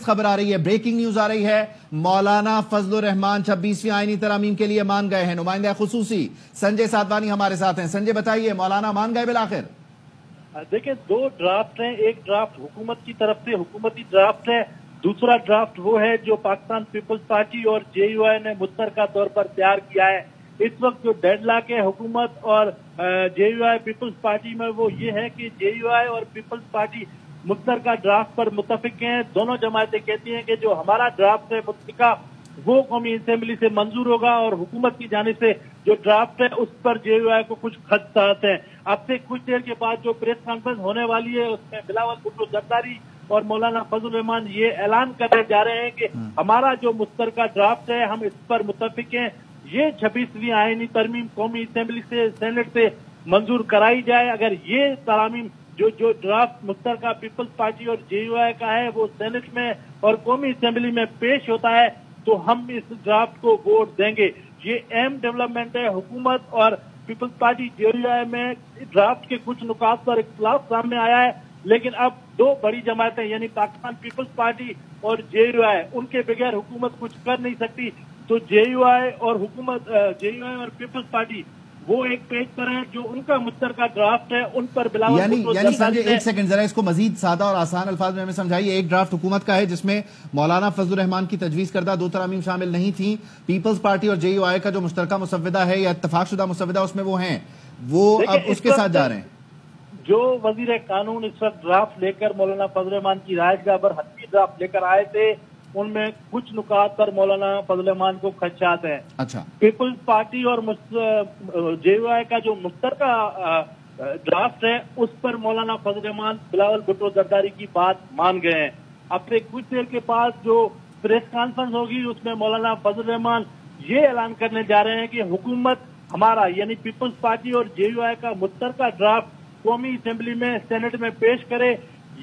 خبر آ رہی ہے، بریکنگ نیوز آ رہی ہے، مولانا فضل الرحمان 26ویں آئینی ترامیم کے لیے مان گئے ہیں۔ نمائندہ خصوصی سنجے سادوانی ہمارے ساتھ ہیں۔ سنجے بتائیے، مولانا مان گئے بالآخر؟ دیکھیں، دو ڈرافٹ ہیں۔ ایک ڈرافٹ حکومت کی طرف سے حکومتی ڈرافٹ ہے، دوسرا ڈرافٹ وہ ہے جو پاکستان پیپلز پارٹی اور جے یو آئی نے مشترکہ طور پر تیار کیا ہے۔ اس وقت جو ڈیڈ لاک ہے حکومت اور جے یو آئی پیپلز پارٹی میں وہ یہ ہے کہ جے یو آئی اور پیپلز پارٹی مشترکہ ڈرافٹ پر متفق ہیں۔ دونوں جماعتیں کہتی ہیں کہ جو ہمارا ڈرافٹ ہے مشترکہ وہ قومی اسمبلی سے منظور ہوگا، اور حکومت کی جانب سے جو ڈرافٹ ہے اس پر جے یو آئی کو کچھ خدشات ہیں۔ اب سے کچھ دیر کے بعد جو پریس کانفرنس ہونے والی ہے اس میں بلاول بھٹو زرداری اور مولانا فضل الرحمان یہ اعلان کرنے جا رہے ہیں کہ ہمارا جو مشترکہ ڈرافٹ ہے ہم اس پر متفق ہیں، یہ 26ویں آئینی ترمیم قومی اسمبلی سے سینٹ سے منظور کرائی جائے۔ اگر یہ ترامیم جو ڈرافٹ مشترکہ پیپلز پارٹی اور جے یو آئی کا ہے وہ سینٹ میں اور قومی اسمبلی میں پیش ہوتا ہے تو ہم اس ڈرافٹ کو ووٹ دیں گے۔ یہ اہم ڈیولپمنٹ ہے۔ حکومت اور پیپلز پارٹی جے یو آئی میں ڈرافٹ کے کچھ نکات پر اختلاف سامنے آیا ہے، لیکن اب دو بڑی جماعتیں یعنی پاکستان پیپلز پارٹی اور جے یو آئی ان کے بغیر حکومت کچھ کر نہیں سکتی، تو جے یو آئی اور پیپلز پارٹی وہ ایک پیج پر ہیں جو ان کا مشترکہ ڈرافٹ ہے، ان پر بلاول یعنی سنجے ایک سیکنڈ ذرا اس کو مزید سادہ اور آسان الفاظ میں ہمیں سمجھائیے۔ ایک ڈرافٹ حکومت کا ہے جس میں مولانا فضل الرحمان کی تجویز کردہ دو ترامیم شامل نہیں تھیں، پیپلز پارٹی اور جے یو آئی کا جو مشترکہ مسودہ ہے یا اتفاق شدہ مسودہ اس میں وہ ہیں، وہ اب اس کے ساتھ جا رہے ہیں۔ جو وزیر قانون اس وقت ڈرافٹ لے کر مولانا فضل الرحمان کی رہائش گاہ پر حتمی ڈرافٹ لے کر آئے تھے، ان میں کچھ نکات پر مولانا فضل الرحمان کو خدشات ہیں۔ اچھا، پیپلز پارٹی اور جے یو آئی کا جو مشترکہ ڈرافٹ ہے اس پر مولانا فضل الرحمان بلاول بھٹو زرداری کی بات مان گئے ہیں۔ اب سے کچھ دیر کے بعد جو پریس کانفرنس ہوگی اس میں مولانا فضل الرحمان یہ اعلان کرنے جا رہے ہیں کہ حکومت ہمارا یعنی پیپلز پارٹی اور جے یو آئی کا مشترکہ ڈرافٹ قومی اسمبلی میں سینٹ میں پیش کرے،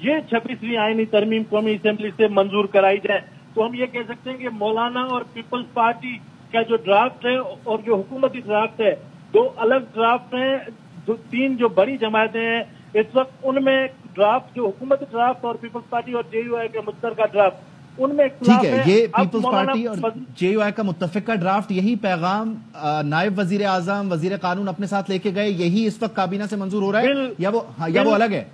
یہ 26ویں آئینی ترمیم قومی اسمبلی سے منظور کرائی جائے۔ تو ہم یہ کہہ سکتے ہیں کہ مولانا اور پیپلز پارٹی کا جو ڈرافٹ ہے اور جو حکومتی ڈرافٹ ہے دو الگ ڈرافٹ ہیں۔ تین جو بڑی جماعتیں ہیں اس وقت ان میں ڈرافٹ جو حکومتی ڈرافٹ اور پیپلز پارٹی اور جے یو آئی کا مشترکہ ڈرافٹ ان میں اختلاف ہے۔ ٹھیک ہے، یہ پیپلز پارٹی اور جے یو آئی کا متفقہ ڈرافٹ، یہی پیغام نائب وزیر اعظم وزیر قانون اپنے ساتھ لے کے گئے، یہی اس وقت کابینہ سے منظور ہو رہا ہے یا وہ الگ ہے؟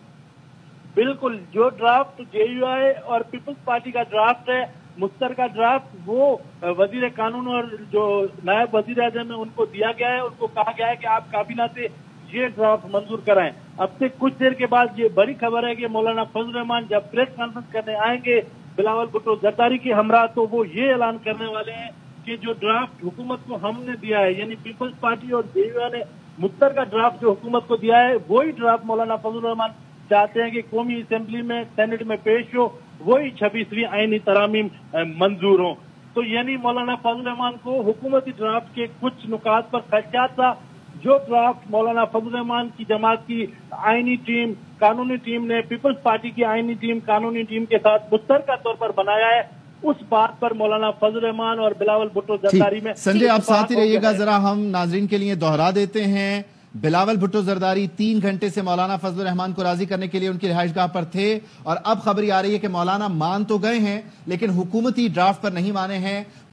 بالکل، جو ڈرافٹ جے یو آئی اور پیپلز پارٹی کا ڈرافٹ ہے مشترکہ ڈرافٹ وہ وزیر قانون اور جو نائب وزیر اعظم ہے ان کو دیا گیا ہے، ان کو کہا گیا ہے کہ آپ کابینہ سے یہ ڈرافٹ منظور کرائیں۔ اب سے کچھ دیر کے بعد یہ بڑی خبر ہے کہ مولانا فضل الرحمان جب پریس کانفرنس کرنے آئیں گے بلاول بھٹو زرداری کے ہمراہ تو وہ یہ اعلان کرنے والے ہیں کہ جو ڈرافٹ حکومت کو ہم نے دیا ہے یعنی پیپلز پارٹی اور جے یو آئی نے مشترکہ ڈرافٹ جو حکومت کو دیا ہے وہی ڈرافٹ مولانا فضل الرحمان چاہتے ہیں کہ قومی اسمبلی میں سینٹ میں پیش ہو، وہی 26ویں آئینی ترامیم منظور ہوں۔ تو یعنی مولانا فضل الرحمان کو حکومتی ڈرافٹ کے کچھ نکات پر خدشات تھا۔ جو ڈرافٹ مولانا فضل الرحمان کی جماعت کی آئینی ٹیم قانونی ٹیم نے پیپلز پارٹی کی آئینی ٹیم قانونی ٹیم کے ساتھ مشترکہ طور پر بنایا ہے، اس بات پر مولانا فضل الرحمان اور بلاول بھٹو زرداری میں سنجے آپ ساتھ ہی رہیے گا، ذرا ہم ناظرین کے لیے دوہرا دیتے ہیں۔ بلاول بھٹو زرداری 3 گھنٹے سے مولانا فضل الرحمان کو راضی کرنے کے لیے ان کی رہائش گاہ پر تھے، اور اب خبر آ رہی ہے کہ مولانا مان تو گئے ہیں لیکن حکومتی ڈرافٹ پر نہیں مانے ہیں۔